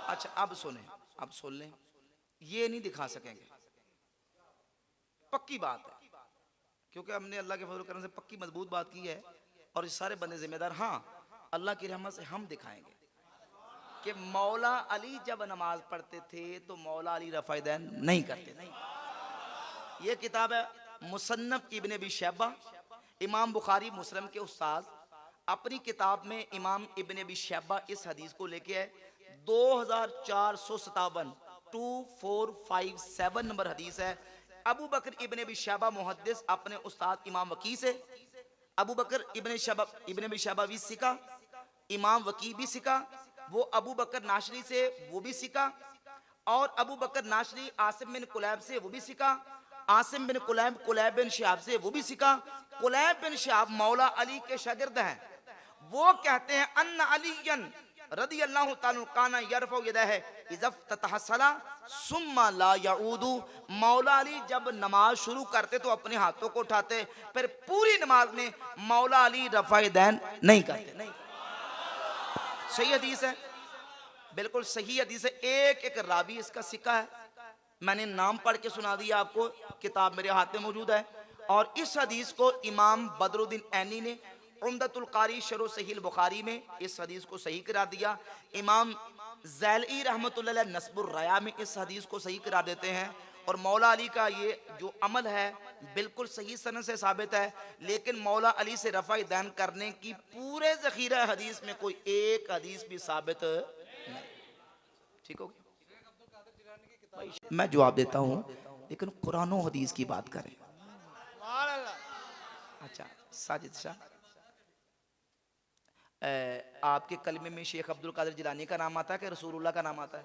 अच्छा अब सुने, अब सुन लें, ये नहीं दिखा सकेंगे, पक्की बात है, क्योंकि हमने अल्लाह के फजल करम से पक्की मजबूत बात की है और ये सारे बंदे जिम्मेदार। हाँ अल्लाह की रहमत से हम दिखाएंगे कि मौला अली जब नमाज पढ़ते थे तो मौला अली रफ़ा यदैन नहीं करते, नहीं। ये किताब है मुसन्नफ इब्न अबी शैबा, इमाम बुखारी मुस्लिम के उस्ताद अपनी किताब में इमाम इब्न अबी शैबा इस हदीस को लेके आए 2457 2457 नंबर हदीस है। अबू बकर इब्न अबी शैबा मुहद्दिस अपने उस्ताद इमाम वकी से, अबू बकर इब्न अबी शैबा भी सीखा, इमाम वकी भी सीखा, वो अबू बकर नाशरी से वो भी सीखा, और अबू बकर नाशरी आसिम बिन कुलैब से वो भी सीखा, आसिम बिन कुलैब बिन शिहाब से वो भी सीखा। कुलैब बिन शिहाब मौला अली के शागिर्द हैं, वो कहते हैं अन्ना अलीयन रदियल्लाहु ताला काना यरफउ यदैहि इज़ा तहसला सुम्मा ला यऊदु, मौला अली जब नमाज शुरू करते तो अपने हाथों को उठाते, फिर पूरी नमाज में मौला अली रफ़ा यदैन नहीं करते, नहीं। सही हदीस है, बिल्कुल सही हदीस है। एक एक रावी इसका सिक्का है, मैंने नाम पढ़ के सुना दिया आपको, किताब मेरे हाथ में मौजूद है। और इस हदीस को इमाम बदरुद्दीन ऐनी ने उम्दतुल कारी शरह सहीह बुखारी में इस हदीस को सही करार दिया। इमाम ज़ैली रहमतुल्लाह अलैह नस्बुर रया में इस हदीस को सही करार देते हैं। और मौला अली का ये जो अमल है बिल्कुल सही सनद से साबित है, लेकिन मौला अली से रफ़ा दैन करने की पूरे ज़ख़ीरा हदीस में कोई एक हदीस भी साबित नहीं। ठीक हो गया? मैं जवाब देता हूँ, लेकिन कुरान और हदीस की बात करें। अच्छा साजिद शाह, आपके कलमे में शेख अब्दुल कादिर जिलानी का नाम आता है कि रसूलुल्लाह का नाम आता है?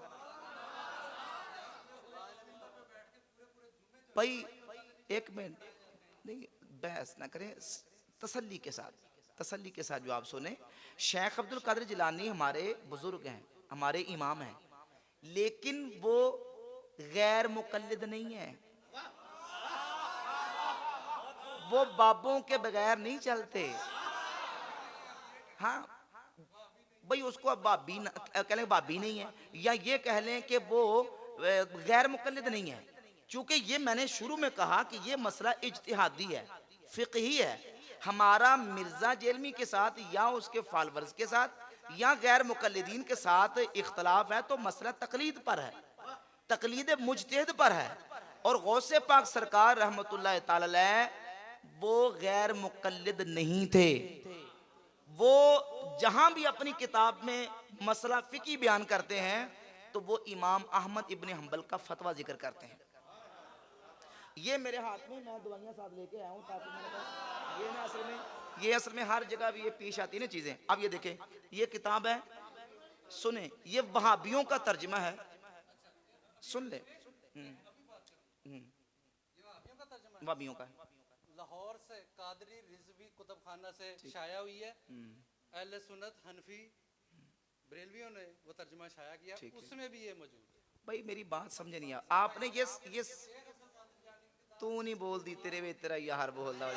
भाई एक मिनट, नहीं बहस ना करें, तसल्ली के साथ जवाब सुने। शेख अब्दुल कादिर जिलानी हमारे बुजुर्ग हैं, हमारे इमाम हैं, लेकिन वो गैर मुकल्लिद नहीं है। वो बाबों के बगैर नहीं चलते। हाँ भाई, उसको अब कह लें बाबी नहीं है, या ये कह लें कि वो गैर मुकल्लिद नहीं है। चूंकि ये मैंने शुरू में कहा कि ये मसला इज्तिहादी है, फिqही है। हमारा मिर्जा जेलमी के साथ या उसके फॉलोअर्स के साथ या गैर मुकल्लिदीन के साथ इख्तलाफ है, तो मसला तकलीद पर है, तकलीद मुजतहिद पर है। और गौसे पाक सरकार रहमतुल्लाह ताला अलैह वो गैर मुकल्लिद नहीं थे। वो जहां भी अपनी किताब में मसला फिकी बयान करते हैं तो वो इमाम अहमद इब्न हंबल का फतवा जिक्र करते हैं। ये मेरे हाथ में, मैं दवाइयां साथ लेके आया हूं ताकि मेरे पास ये ना असल में हर जगह भी ये पेश आती है ना चीजें। अब ये देखें, ये किताब है, सुने, ये वहाबियों का तर्जमा है, सुन ले। वहाबियों का है, लाहौर से कादरी रिजवी कुतुबखाना से शाया हुई है। अहले सुन्नत हनफी बरेलवियों ने वो तर्जुमा शाया किया, उसमें भी ये मौजूद है। भाई मेरी बात समझे नहीं आ, आपने ये तू नहीं बोल दी, तेरे वे तेरा यार बोल रहा।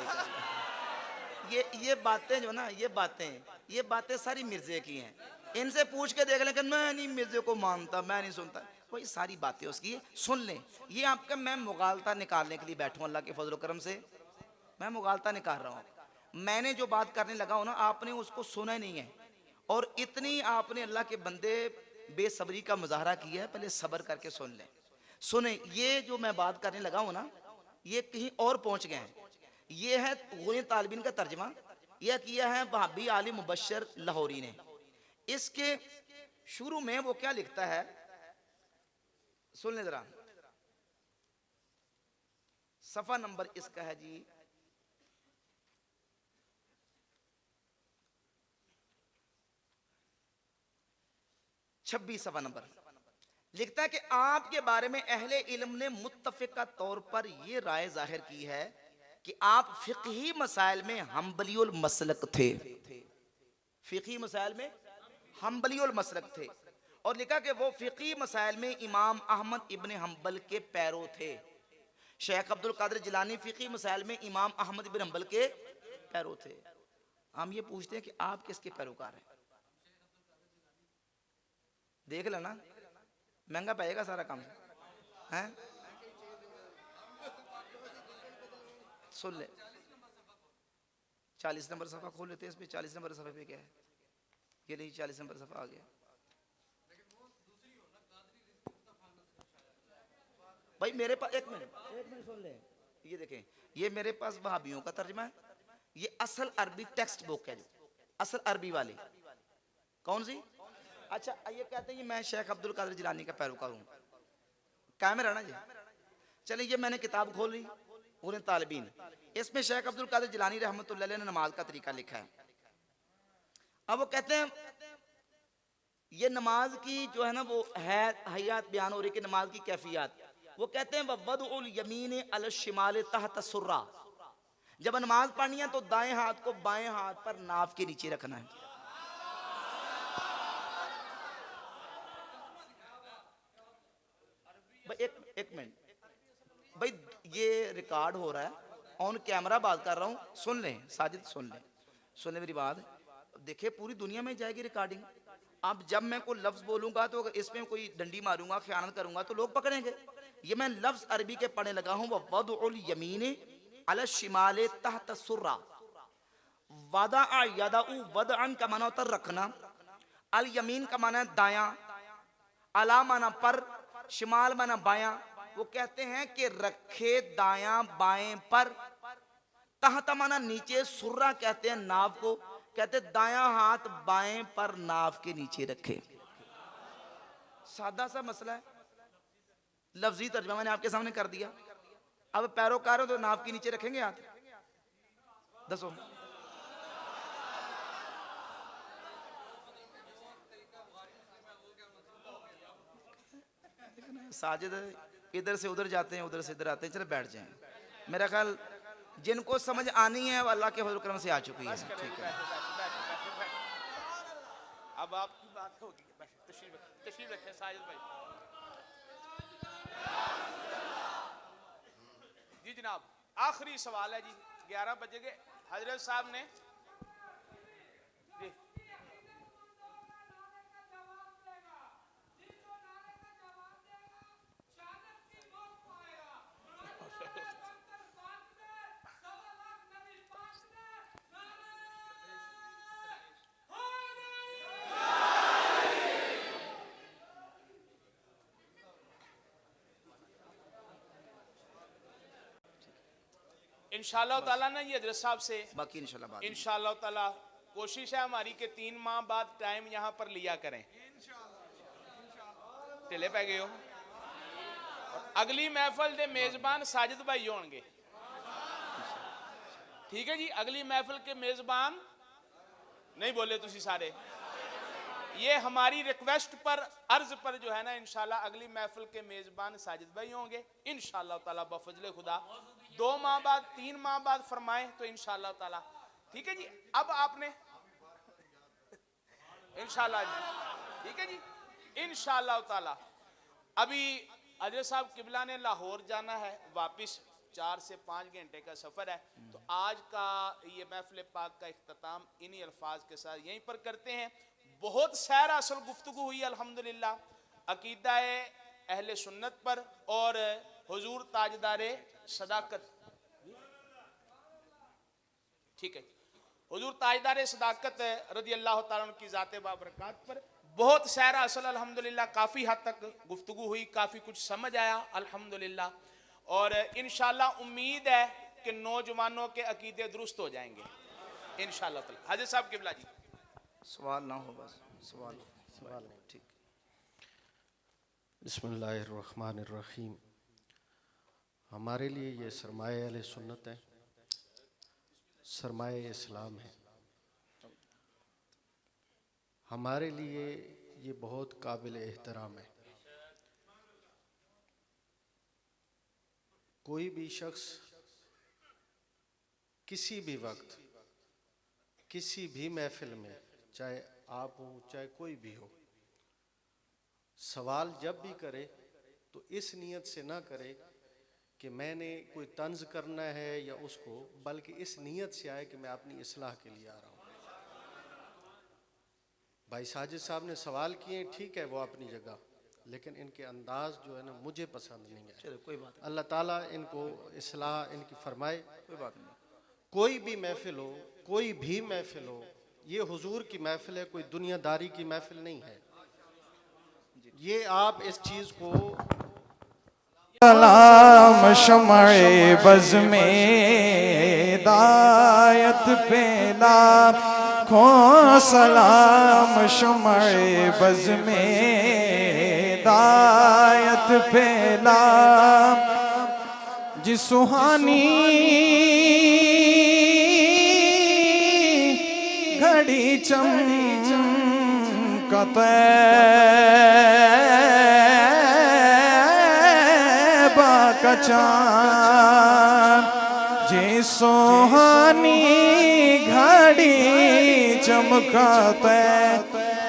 ये बातें जो ना, ये बातें सारी मिर्जे की हैं। इनसे पूछ के देख लें कि मैं नहीं मिर्जे को मानता, मैं नहीं सुनता, वही सारी बातें उसकी सुन लें। ये आपका मैं मुगालता निकालने के लिए बैठूं, अल्लाह के फजल करम से मैं मुगालता निकाल रहा हूँ। मैंने जो बात करने लगा हूँ ना, आपने उसको सुना नहीं है, और इतनी आपने अल्लाह के बंदे बेसब्री का मुजाहरा किया है। पहले सब्र करके सुन लें। सुने, ये जो मैं बात करने लगा हूँ ना, ये कहीं और पहुंच गए हैं। ये है गुनी तालिबिन का तर्जमा, यह किया है वहाबी आली मुबशर लाहौरी ने। इसके शुरू में वो क्या लिखता है, सुन ले जरा, सफा नंबर इसका है जी 26 सफा नंबर। लिखता है कि आपके बारे में अहले इल्म ने मुत्तफिका तौर पर यह राय जाहिर की है कि आप फिqही मसाइल में हम्बलियुल मसलक थे, फिqही मसाइल में हम्बलियुल मसलक थे। और लिखा कि वो फिqही मसाइल में इमाम अहमद इब्न हंबल के पैरो थे। शेख अब्दुल कादिर जिलानी फिqही मसाइल में इमाम अहमद इब्न हंबल के पैरो थे। हम ये पूछते हैं कि आप किसके पैरोकार हैं? देख लेना, महंगा पाएगा सारा काम है। सुन ले, 40 नंबर सफा खोल लेते हैं, इसमें 40 नंबर सफे पे क्या है? ये नहीं, 40 नंबर सफा आ गया। भाई मेरे पास एक मिनट सुन ले, ये देखें, ये मेरे पास वहाबियों का तर्जुमा है। ये असल अरबी टेक्स्ट बुक है, जो असल अरबी वाली। कौन सी? अच्छा, ये कहते हैं मैं शेख अब्दुल कादिर जिलानी का पैरोकार हूँ, कायम रहना जी। चलिए, ये मैंने किताब खोल ली उन्हें तालिबीन, इसमें शेख अब्दुल कादिर जिलानी रहमतुल्लाह अलैह ने नमाज का तरीका लिखा है। अब वो कहते हैं ये नमाज की जो है ना वो है हयात बयान हो रही कि नमाज की कैफियत। वो कहते हैं वदउल यमीन अल शिमाल तहत सुर्रा, जब नमाज पढ़नी है तो दाएं हाथ को बाएं हाथ पर नाफ के नीचे रखना है। भाई एक मिनट भाई, ये रिकॉर्ड हो रहा है, ऑन कैमरा बात कर रहा हूँ, सुन ले साजिद, सुन ले मेरी बात। देखिए पूरी दुनिया में जाएगी रिकॉर्डिंग। अब जब मैं कोई लफ्ज बोलूंगा तो इसमें कोई डंडी मारूंगा, खयानत करूंगा तो लोग पकड़ेंगे। ये मैं लफ्ज अरबी के पढ़ने लगा हूँ, वदउल यमीन अल शिमाल तहत सुर्रा। वदा यदाउ वदअन का माना होता रखना, अल यमीन का माना दायां, अला माना पर, शिमाल माना बायां, वो कहते हैं कि रखे दायां बाएं पर, तहत माना नीचे, सुर्रा कहते हैं नाव को, कहते दायां हाथ बाएं पर नाव के नीचे रखे। सादा सा मसला है, लफ्जी तर्जमा मैंने आपके सामने कर दिया। अब पैरोकार हो तो नाव के नीचे रखेंगे हाथ? दसो। साजिद इधर से उधर जाते हैं, उधर से इधर आते हैं, चलो बैठ जाएं। मेरा ख्याल जिनको समझ आनी है वो अल्लाह के फजल करम से आ चुकी है। ठीक है, अब आपकी बात होगी। तशरीफ रखें साजिद भाई। जी जनाब, आखिरी सवाल है जी, 11 बजे के हजरत साहब ने जी इंशाअल्लाह ताला ना ये हजरत साहब से बाकी इंशाल्लाह बात इंशाअल्लाह ताला कोशिश है हमारी कि 3 माह बाद टाइम यहाँ पर लिया करें। ढिले पै गए हो। अगली महफिल के मेजबान साजिद भाई होंगे। ठीक है जी, अगली महफिल के मेजबान नहीं बोले तुसी सारे। ये हमारी रिक्वेस्ट पर, अर्ज पर जो है ना, इंशाल्लाह अगली महफिल के मेजबान साजिद भाई होंगे इंशाल्लाह ताला बफजले खुदा। 2 माह बाद, 3 माह बाद फरमाएं तो इंशाल्लाह ताला। ठीक है जी, अब आपने इंशाल्लाह जी, ठीक है जी, इंशाल्लाह ताला। अभी अजय साहब किबला ने लाहौर जाना है, वापस 4 से 5 घंटे का सफर है। तो आज का ये महफिल पाक का इख्तिताम इन्हीं अल्फाज के साथ यहीं पर करते हैं। बहुत सैर असल गुफ्तगू हुई अल्हम्दुलिल्लाह, अकीदा अहले सुन्नत पर और हुजूर ताजदारे सदाकत। ठीक है, हुजूर ताजदारे सदाकत रदी अल्लाह ताला की ज़ाते बाबरकात पर बहुत सैर असल अल्हम्दुलिल्लाह। काफ़ी हद तक गुफ्तगू हुई, काफ़ी कुछ समझ आया अल्हम्दुलिल्लाह। और इंशाअल्लाह उम्मीद है कि नौजवानों के अकीदे दुरुस्त हो जाएंगे इंशाअल्लाह ताला। हाजी साहब किबला जी, सवाल ना हो, बस सवाल नहीं। ठीक, बिस्मिल्लाहिर्रहमानिर्रहीम। हमारे लिए ये सरमाए अहले सुन्नत है, सरमाए इस्लाम है। हमारे लिए ये बहुत काबिल एहतराम है। कोई भी शख्स किसी भी वक्त किसी भी महफिल में, चाहे आप हो चाहे कोई भी हो, सवाल जब भी करे तो इस नीयत से ना करे कि मैंने कोई तंज करना है या उसको, बल्कि इस नीयत से आए कि मैं अपनी इस्लाह के लिए आ रहा हूँ। भाई साजिद साहब ने सवाल किए, ठीक है वो अपनी जगह, लेकिन इनके अंदाज जो है ना मुझे पसंद नहीं है। चलो कोई बात नहीं, अल्लाह ताला इनको इस्लाह इनकी फरमाए। कोई बात नहीं। कोई भी महफिल हो, कोई भी महफिल हो, ये हुजूर की महफिल है, कोई दुनियादारी की महफिल नहीं है। ये आप इस चीज़ को सलाम शमए बज़ में दायत पे लाखों सलाम, शमए बज़ में दायत पे लाख, जी सुहानी घड़ी चमकते चाँद, जे सोहानी घड़ी चमकाते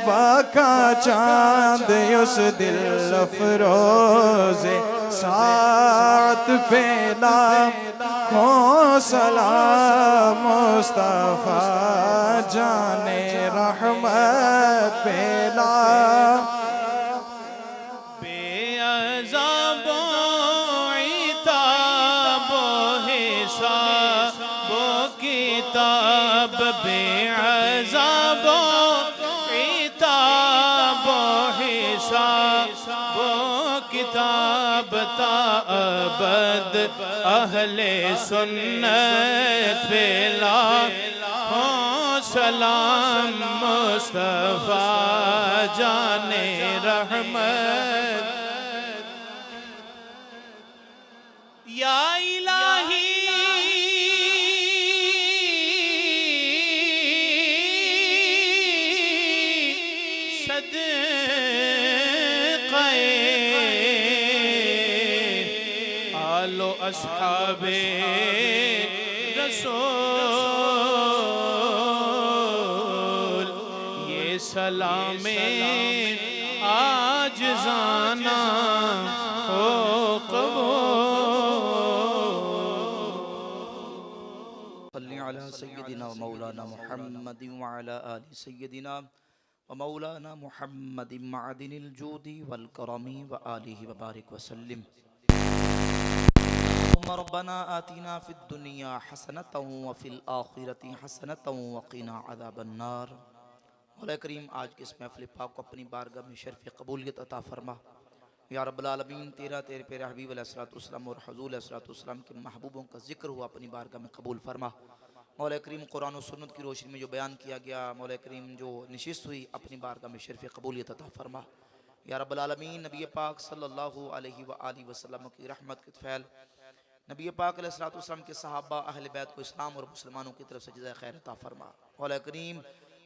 बाका चाँद, उस दिल अफरोज़े साथ पे लाखों सलाम, मुस्तफ़ा जाने रहमत पे लाख। किताब ताबद अहले सुन्नत पे लाखों सलाम मुस्तफा जाने रहमत या इलाही आलो अस्हाबे रसूल ये सलामे आज जाना हो कबूल। सल्ली अला सय्यदिना व मौलाना मुहम्मदिन व अला आलि सय्यदिना व मौलाना मुहम्मदिन मअदिनिल जूदी वल करमी व आलिहि व बारिक व सल्लिम। रब्बना आतिना फिद दुनिया हसनतन व फिल आखिरति हसनतन व क़िना अज़ाबन्नार। मौला करीम आज के इस महफ़िल पाक को अपनी बारगाह में शर्फ़ क़बूलियत अता फ़रमा। या रब्बुल आलमीन तेरा तेरे प्यारे हबीब अलैहिस्सलाम और हुज़ूर अलैहिस्सलाम के महबूबों का ज़िक्र हुआ अपनी बारगाह में कबूल फरमा। मौला करीम कुरान और सुन्नत की रोशनी में जो बयान किया गया, मौला करीम जो नशिस्त हुई अपनी बारगाह में शर्फ़ क़बूलियत अता फ़रमा। या रब्बुल आलमीन नबी पाक सल्लल्लाहु अलैहि व आलिहि वसल्लम की रहमत के फैल नबी पाक अलैहिस्सलाम के सहाबा अहले बैत को इस्लाम और मुसलमानों की तरफ से जज़ाए खैर अता फरमा। मौला करीम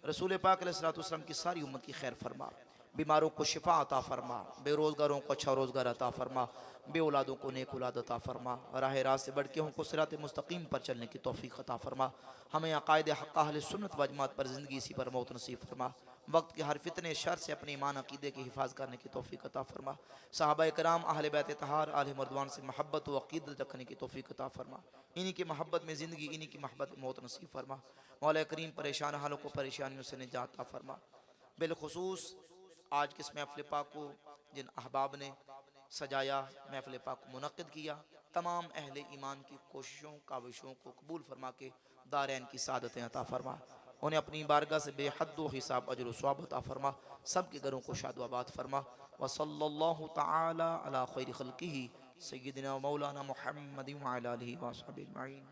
रसूल पाक अलैहिस्सलाम की सारी उम्मत की खैर फरमा। बीमारों को शिफा अता फरमा, बेरोज़गारों को अच्छा रोज़गार अता फरमा, बे औलादों को नेक औलाद अता फरमा, राह रास्त से बढ़ के हमको सिरात मुस्तकीम पर चलने की तौफीक अता फरमा। हमें अक़ायद हक़ अहले सुन्नत व जमात पर ज़िंदगी इसी पर मौत नसीब फरमा। वक्त के हर फितने शर से अपने ईमान अक़ीदे की हिफाज करने की तौफीक अता फरमा। सहाबाए कराम अहले बैत तहार आले मर्दवान से मोहब्बत व अक़ीदत रखने की तौफीक अता फरमा। इन्हीं की मोहब्बत में ज़िंदगी, इन्हीं की मोहब्बत में मौत नसीब फरमा। मौला करीम परेशान हालों को परेशानियों से निजात अता फरमा। बिलखुसूस आज के इस महफ़िल पाक को जिन अहबाब ने सजाया, महफ़िल पाक को मुनक़्क़िद किया, तमाम अहले ईमान की कोशिशों काविशों को कबूल फरमा के दारैन की सादतें अता फरमा। उन्हें अपनी बारगाह से बेहद हिसाब अजर व सवाब अता फरमा। सब के घरों को शाद व आबाद फरमा। व सल्लल्लाहु तआला अला खैरि खल्क़िही सय्यिदिना मौलाना मुहम्मदिन व अला आलिहि व अस्हाबिहि अजमईन।